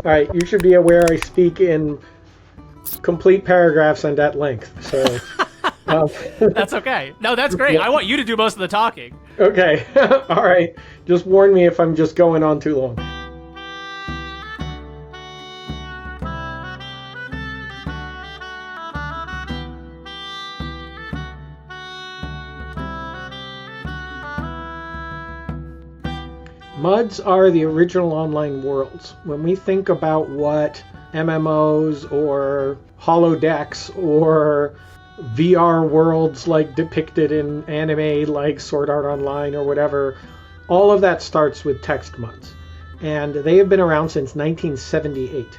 All right, you should be aware I speak in complete paragraphs and at length. So That's okay. No, that's great. Yeah. I want you to do most of the talking. Okay. All right. Just warn me if I'm just going on too long. MUDs are the original online worlds. When we think about what MMOs or holodecks or VR worlds like depicted in anime like Sword Art Online or whatever, all of that starts with text MUDs. And they have been around since 1978.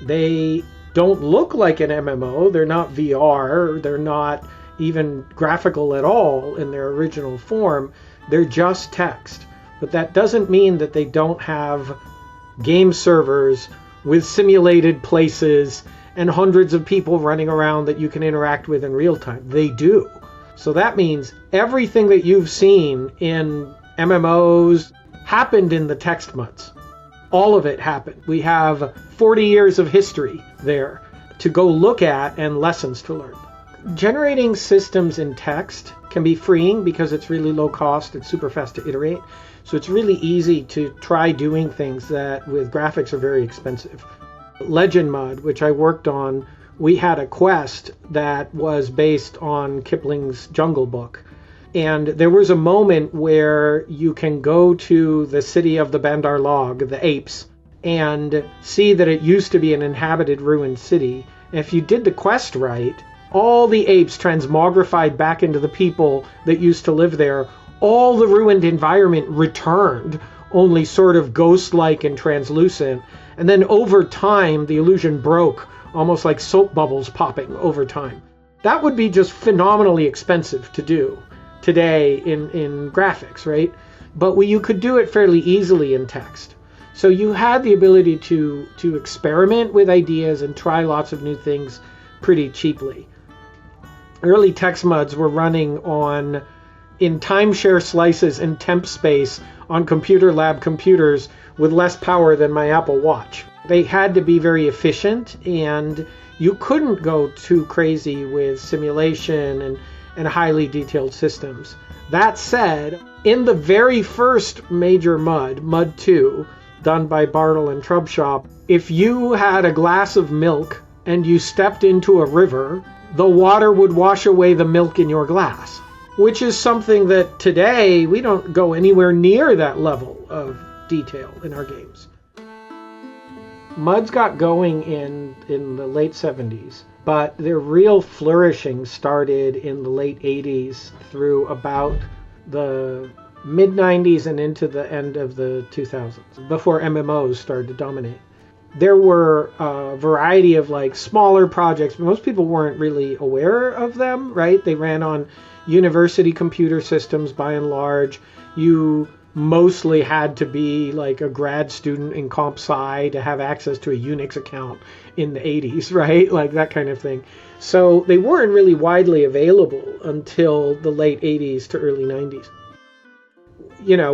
They don't look like an MMO. They're not VR. They're not even graphical at all in their original form. They're just text. But that doesn't mean that they don't have game servers with simulated places and hundreds of people running around that you can interact with in real time. They do. So that means everything that you've seen in MMOs happened in the text MUDs. All of it happened. We have 40 years of history there to go look at and lessons to learn. Generating systems in text can be freeing because it's really low cost. It's super fast to iterate. So it's really easy to try doing things that with graphics are very expensive. Legend MUD, which I worked on, we had a quest that was based on Kipling's Jungle Book. And there was a moment where you can go to the city of the Bandar Log, the apes, and see that it used to be an inhabited ruined city. And if you did the quest right, all the apes transmogrified back into the people that used to live there. All the ruined environment returned, only sort of ghost-like and translucent. And then over time, the illusion broke, almost like soap bubbles popping over time. That would be just phenomenally expensive to do today in graphics, right? But you could do it fairly easily in text. So you had the ability to experiment with ideas and try lots of new things pretty cheaply. Early text MUDs were running in timeshare slices in temp space on computer lab computers with less power than my Apple Watch. They had to be very efficient, and you couldn't go too crazy with simulation and highly detailed systems. That said, in the very first major MUD, MUD 2, done by Bartle and Trubshop, if you had a glass of milk and you stepped into a river, the water would wash away the milk in your glass. Which is something that today we don't go anywhere near that level of detail in our games. MUDs got going in the late 70s, but their real flourishing started in the late 80s through about the mid-90s and into the end of the 2000s, before MMOs started to dominate. There were a variety of smaller projects, but most people weren't really aware of them, right? They ran on university computer systems by and large. You mostly had to be a grad student in comp sci to have access to a Unix account in the 80s, right? That kind of thing. So they weren't really widely available until the late 80s to early 90s.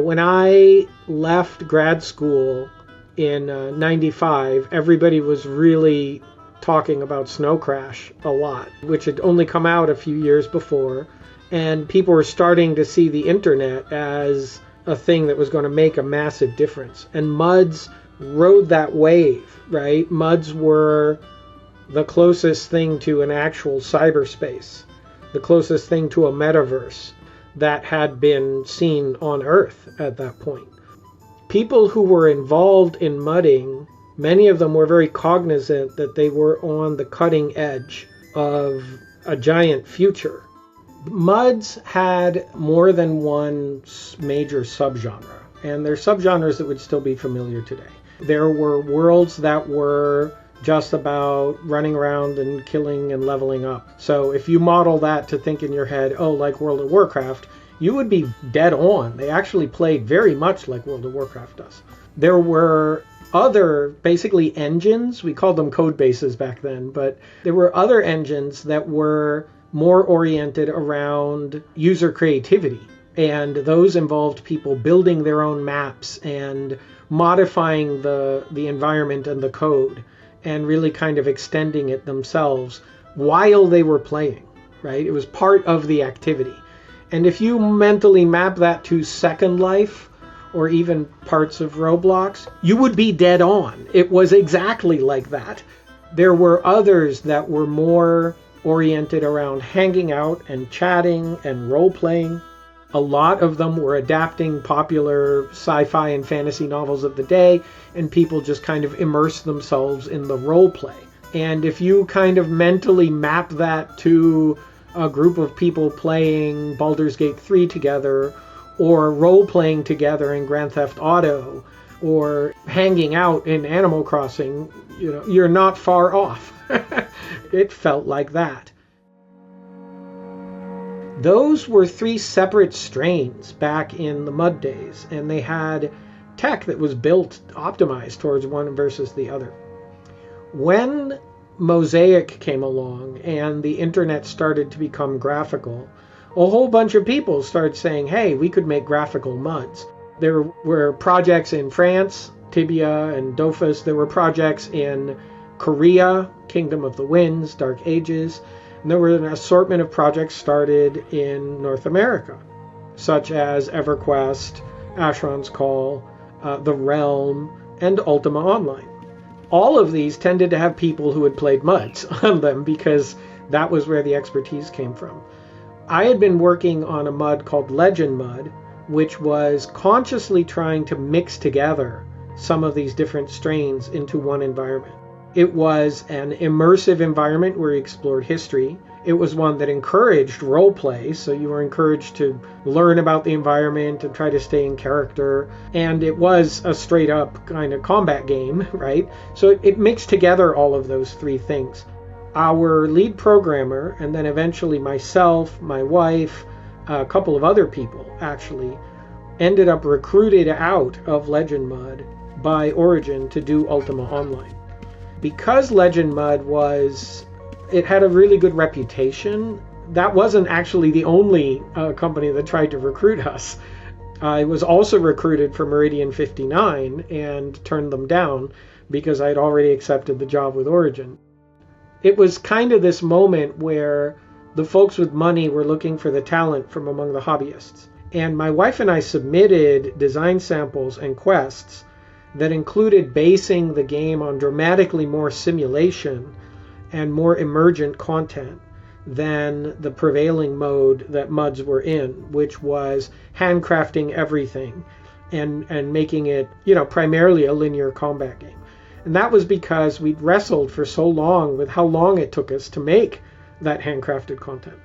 When I left grad school in 95, everybody was really talking about Snow Crash a lot, which had only come out a few years before. And people were starting to see the internet as a thing that was going to make a massive difference. And MUDs rode that wave, right? MUDs were the closest thing to an actual cyberspace, the closest thing to a metaverse that had been seen on Earth at that point. People who were involved in MUDing, many of them were very cognizant that they were on the cutting edge of a giant future. MUDs had more than one major subgenre, and they're subgenres that would still be familiar today. There were worlds that were just about running around and killing and leveling up. So if you model that to think in your head, like World of Warcraft, you would be dead on. They actually played very much like World of Warcraft does. There were other, basically engines, we called them code bases back then, but there were other engines that were more oriented around user creativity. And those involved people building their own maps and modifying the environment and the code and really kind of extending it themselves while they were playing, right? It was part of the activity. And if you mentally map that to Second Life or even parts of Roblox, you would be dead on. It was exactly like that. There were others that were more oriented around hanging out and chatting and role-playing. A lot of them were adapting popular sci-fi and fantasy novels of the day, and people just kind of immersed themselves in the role-play. And if you kind of mentally map that to a group of people playing Baldur's Gate 3 together, or role-playing together in Grand Theft Auto, or hanging out in Animal Crossing, you're not far off. It felt like that. Those were 3 separate strains back in the Mud days, and they had tech that was built, optimized towards one versus the other. When Mosaic came along and the internet started to become graphical, a whole bunch of people started saying, hey, we could make graphical MUDs. There were projects in France, Tibia and Dofus. There were projects in Korea, Kingdom of the Winds, Dark Ages. And there were an assortment of projects started in North America, such as EverQuest, Asheron's Call, The Realm, and Ultima Online. All of these tended to have people who had played MUDs on them because that was where the expertise came from. I had been working on a MUD called Legend MUD, which was consciously trying to mix together some of these different strains into one environment. It was an immersive environment where you explored history. It was one that encouraged role play, so you were encouraged to learn about the environment and try to stay in character. And it was a straight up kind of combat game, right? So it mixed together all of those 3 things. Our lead programmer, and then eventually myself, my wife, a couple of other people actually, ended up recruited out of Legend MUD by Origin to do Ultima Online. Because Legend MUD it had a really good reputation, that wasn't actually the only company that tried to recruit us. I was also recruited for Meridian 59 and turned them down because I'd already accepted the job with Origin. It was kind of this moment where the folks with money were looking for the talent from among the hobbyists. And my wife and I submitted design samples and quests that included basing the game on dramatically more simulation and more emergent content than the prevailing mode that MUDs were in, which was handcrafting everything and making it, primarily a linear combat game. And that was because we'd wrestled for so long with how long it took us to make that handcrafted content.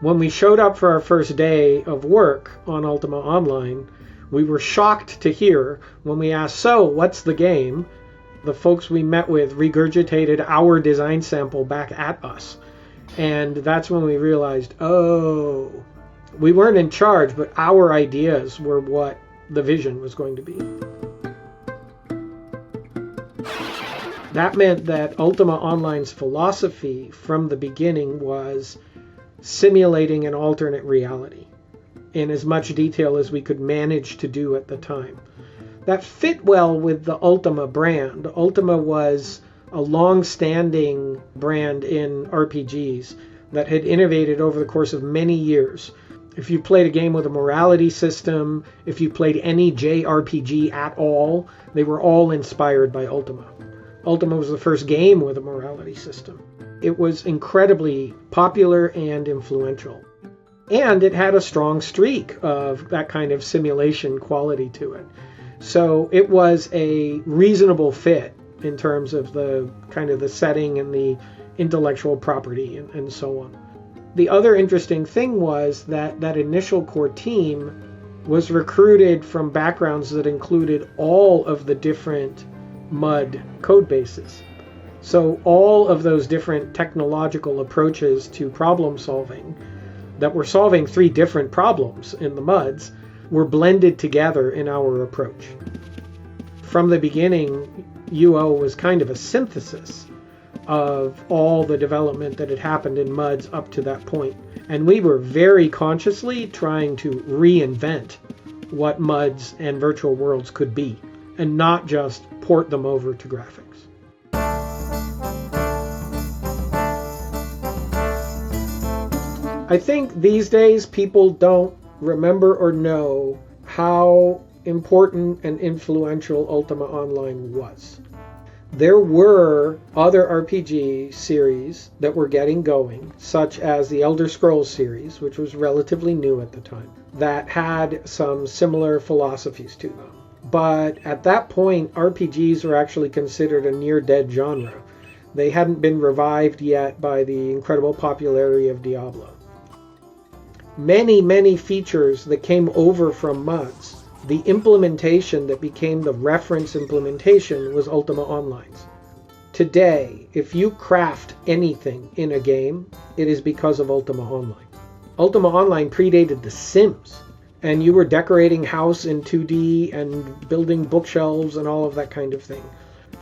When we showed up for our first day of work on Ultima Online, we were shocked to hear when we asked, so what's the game? The folks we met with regurgitated our design sample back at us. And that's when we realized, we weren't in charge, but our ideas were what the vision was going to be. That meant that Ultima Online's philosophy from the beginning was simulating an alternate reality in as much detail as we could manage to do at the time. That fit well with the Ultima brand. Ultima was a long-standing brand in RPGs that had innovated over the course of many years. If you played a game with a morality system, if you played any JRPG at all, they were all inspired by Ultima. Ultima was the first game with a morality system. It was incredibly popular and influential. And it had a strong streak of that kind of simulation quality to it. So it was a reasonable fit in terms of the kind of the setting and the intellectual property and so on. The other interesting thing was that that initial core team was recruited from backgrounds that included all of the different MUD code bases. So all of those different technological approaches to problem solving that were solving 3 different problems in the MUDs were blended together in our approach. From the beginning, UO was kind of a synthesis of all the development that had happened in MUDs up to that point. And we were very consciously trying to reinvent what MUDs and virtual worlds could be and not just port them over to graphics. I think these days people don't remember or know how important and influential Ultima Online was. There were other RPG series that were getting going, such as the Elder Scrolls series, which was relatively new at the time, that had some similar philosophies to them. But at that point, RPGs were actually considered a near-dead genre. They hadn't been revived yet by the incredible popularity of Diablo. Many features that came over from mods, the implementation that became the reference implementation was Ultima Online's. Today, if you craft anything in a game, it is because of Ultima Online. Ultima Online predated The Sims, and you were decorating house in 2D and building bookshelves and all of that kind of thing.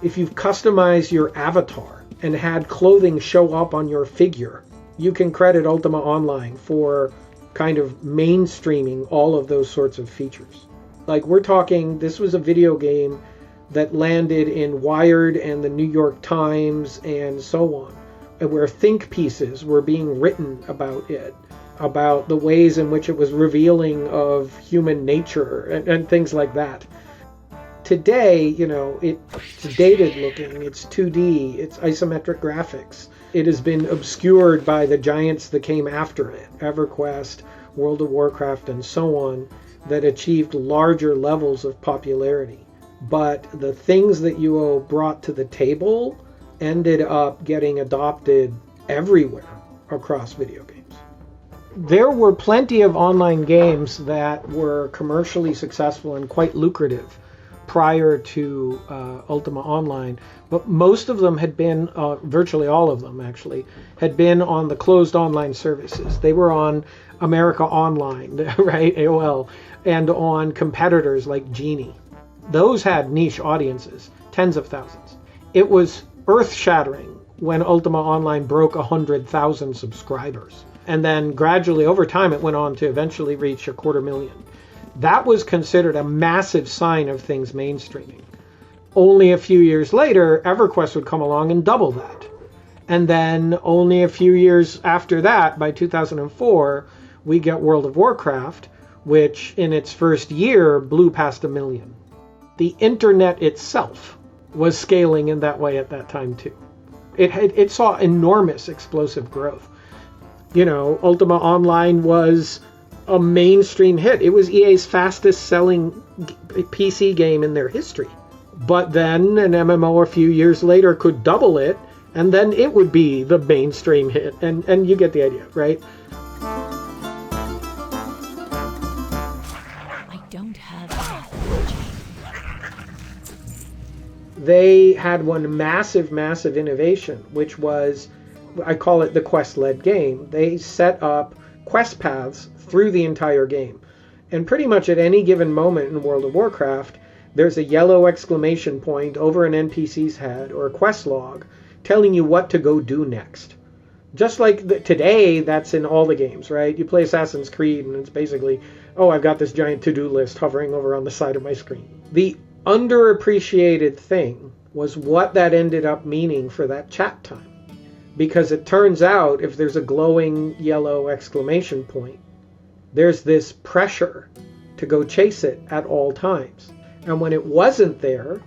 If you've customized your avatar and had clothing show up on your figure, you can credit Ultima Online for kind of mainstreaming all of those sorts of features. Like, we're talking, this was a video game that landed in Wired and the New York Times and so on, where think pieces were being written about it, about the ways in which it was revealing of human nature and things like that. Today, it's dated looking, it's 2D, it's isometric graphics. It has been obscured by the giants that came after it, EverQuest, World of Warcraft, and so on, that achieved larger levels of popularity. But the things that UO brought to the table ended up getting adopted everywhere across video games. There were plenty of online games that were commercially successful and quite lucrative prior to Ultima Online, but most of them had been, virtually all of them actually, had been on the closed online services. They were on America Online, right, AOL, and on competitors like Jayne. Those had niche audiences, tens of thousands. It was earth-shattering when Ultima Online broke 100,000 subscribers. And then gradually over time it went on to eventually reach 250,000. That was considered a massive sign of things mainstreaming. Only a few years later, EverQuest would come along and double that. And then only a few years after that, by 2004, we get World of Warcraft, which in its first year blew past 1 million. The internet itself was scaling in that way at that time too. It saw enormous explosive growth. Ultima Online was a mainstream hit. It was EA's fastest selling PC game in their history. But then an MMO a few years later could double it, and then it would be the mainstream hit. And you get the idea, right? I don't have that. They had one massive innovation, which was, I call it the quest-led game. They set up quest paths through the entire game. And pretty much at any given moment in World of Warcraft, there's a yellow exclamation point over an NPC's head or a quest log telling you what to go do next. Just like today, that's in all the games, right? You play Assassin's Creed and it's basically, I've got this giant to-do list hovering over on the side of my screen. The underappreciated thing was what that ended up meaning for that chat time. Because it turns out if there's a glowing yellow exclamation point, there's this pressure to go chase it at all times. And when it wasn't there,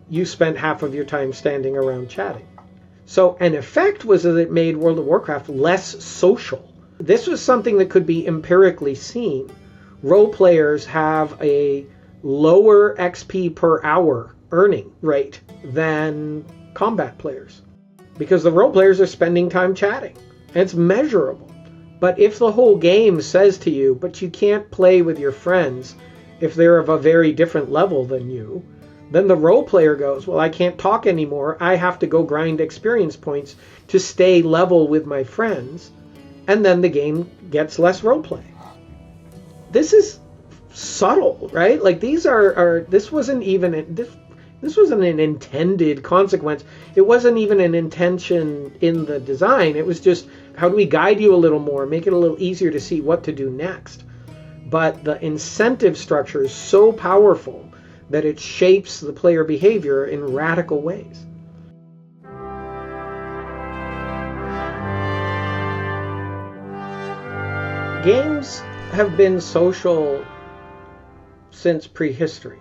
you spent half of your time standing around chatting. So an effect was that it made World of Warcraft less social. This was something that could be empirically seen. Role players have a lower XP per hour earning rate than combat players, because the role players are spending time chatting. And it's measurable. But if the whole game says to you, but you can't play with your friends if they're of a very different level than you, then the role player goes, well, I can't talk anymore. I have to go grind experience points to stay level with my friends. And then the game gets less role play. This is subtle, right? Like this wasn't an intended consequence. It wasn't even an intention in the design. It was just, how do we guide you a little more, make it a little easier to see what to do next? But the incentive structure is so powerful that it shapes the player behavior in radical ways. Games have been social since prehistory.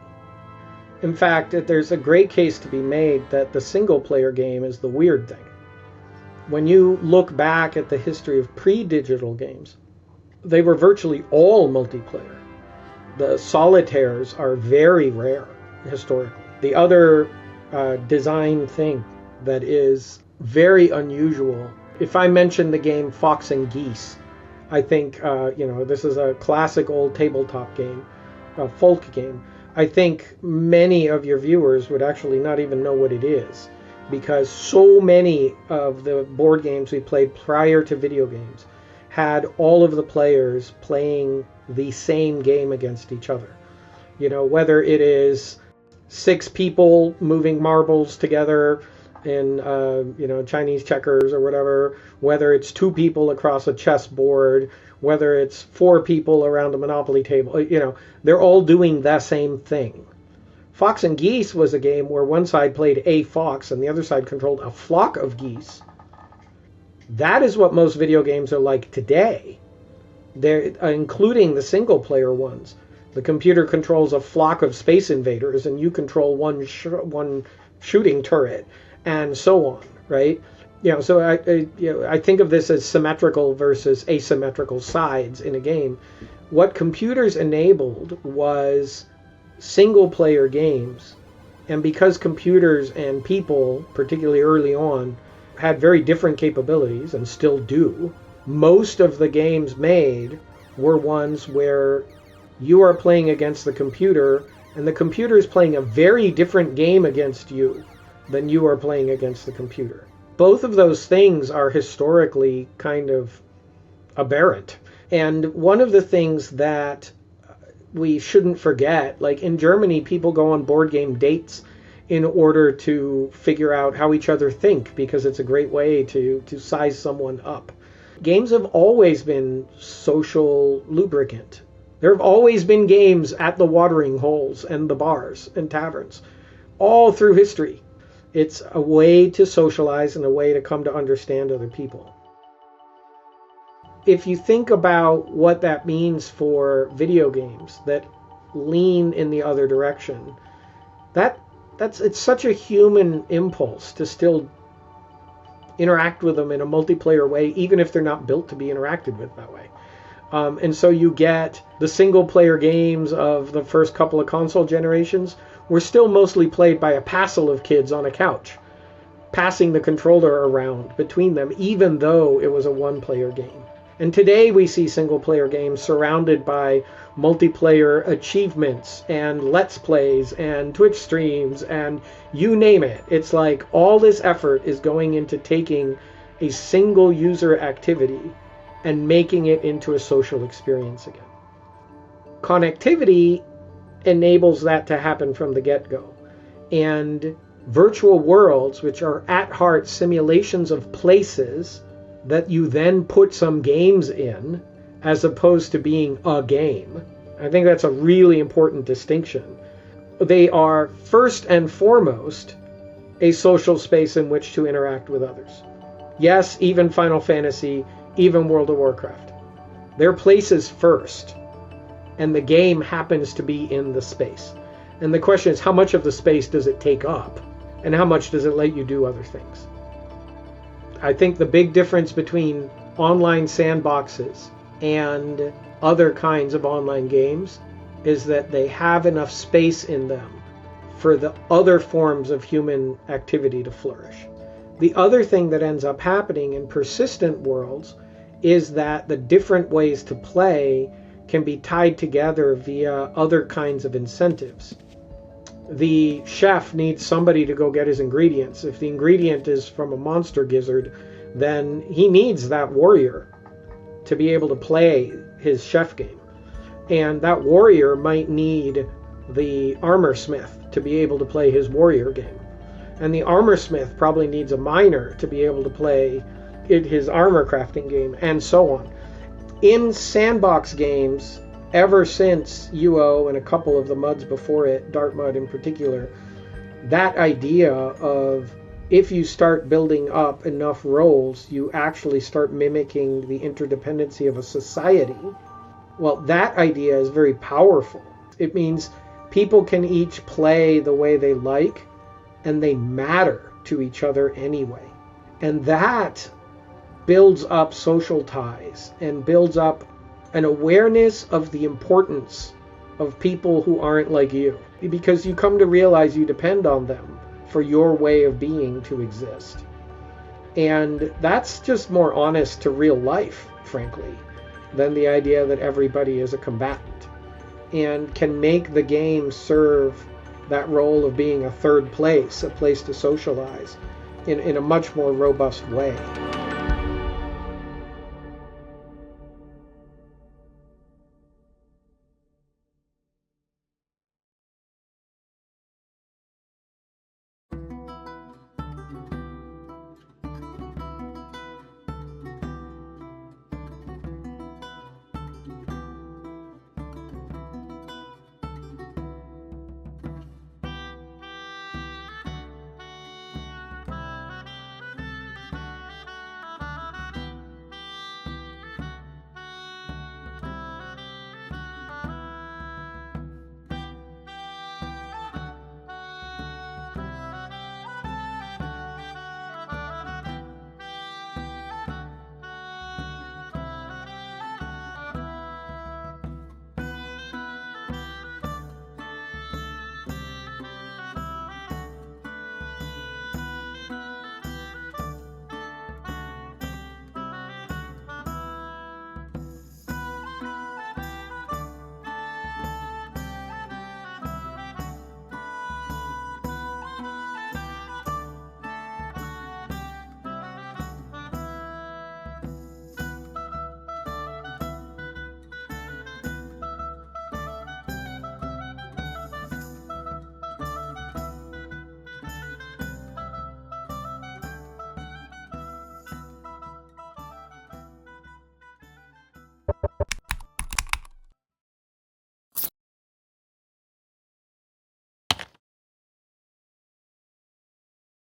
In fact, there's a great case to be made that the single-player game is the weird thing. When you look back at the history of pre-digital games, they were virtually all multiplayer. The solitaires are very rare historically. The other design thing that is very unusual, if I mention the game Fox and Geese, I think, this is a classic old tabletop game, a folk game. I think many of your viewers would actually not even know what it is, because so many of the board games we played prior to video games had all of the players playing the same game against each other. Whether it is 6 people moving marbles together in Chinese checkers or whatever, whether it's 2 people across a chessboard, whether it's 4 people around a Monopoly table, they're all doing the same thing. Fox and Geese was a game where one side played a fox and the other side controlled a flock of geese. That is what most video games are like today. They're including the single player ones. The computer controls a flock of space invaders and you control one shooting turret, and so on, right? So I think of this as symmetrical versus asymmetrical sides in a game. What computers enabled was single-player games, and because computers and people, particularly early on, had very different capabilities and still do, most of the games made were ones where you are playing against the computer, and the computer is playing a very different game against you than you are playing against the computer. Both of those things are historically kind of aberrant. And one of the things that we shouldn't forget, like in Germany, people go on board game dates in order to figure out how each other think, because it's a great way to size someone up. Games have always been social lubricant. There have always been games at the watering holes and the bars and taverns, all through history. It's a way to socialize and a way to come to understand other people. If you think about what that means for video games that lean in the other direction, it's such a human impulse to still interact with them in a multiplayer way, even if they're not built to be interacted with that way. And so you get the single-player games of the first couple of console generations were still mostly played by a passel of kids on a couch, passing the controller around between them, even though it was a one-player game. And today we see single-player games surrounded by multiplayer achievements and Let's Plays and Twitch streams and you name it. It's like all this effort is going into taking a single user activity and making it into a social experience again. Connectivity enables that to happen from the get-go. And virtual worlds, which are at heart simulations of places that you then put some games in, as opposed to being a game. I think that's a really important distinction. They are first and foremost a social space in which to interact with others. Yes, even Final Fantasy, even World of Warcraft. They're places first, and the game happens to be in the space. And the question is, how much of the space does it take up, and how much does it let you do other things? I think the big difference between online sandboxes and other kinds of online games is that they have enough space in them for the other forms of human activity to flourish. The other thing that ends up happening in persistent worlds is that the different ways to play can be tied together via other kinds of incentives. The chef needs somebody to go get his ingredients. If the ingredient is from a monster gizzard, then he needs that warrior to be able to play his chef game. And that warrior might need the armor smith to be able to play his warrior game. And the armor smith probably needs a miner to be able to play his armor crafting game, and so on. In sandbox games, ever since UO and a couple of the MUDs before it, Dart Mud in particular, that idea of if you start building up enough roles, you actually start mimicking the interdependency of a society. Well, that idea is very powerful. It means people can each play the way they like, and they matter to each other anyway. And that builds up social ties and builds up an awareness of the importance of people who aren't like you, because you come to realize you depend on them for your way of being to exist. And that's just more honest to real life, frankly, than the idea that everybody is a combatant, and can make the game serve that role of being a third place, a place to socialize in a much more robust way.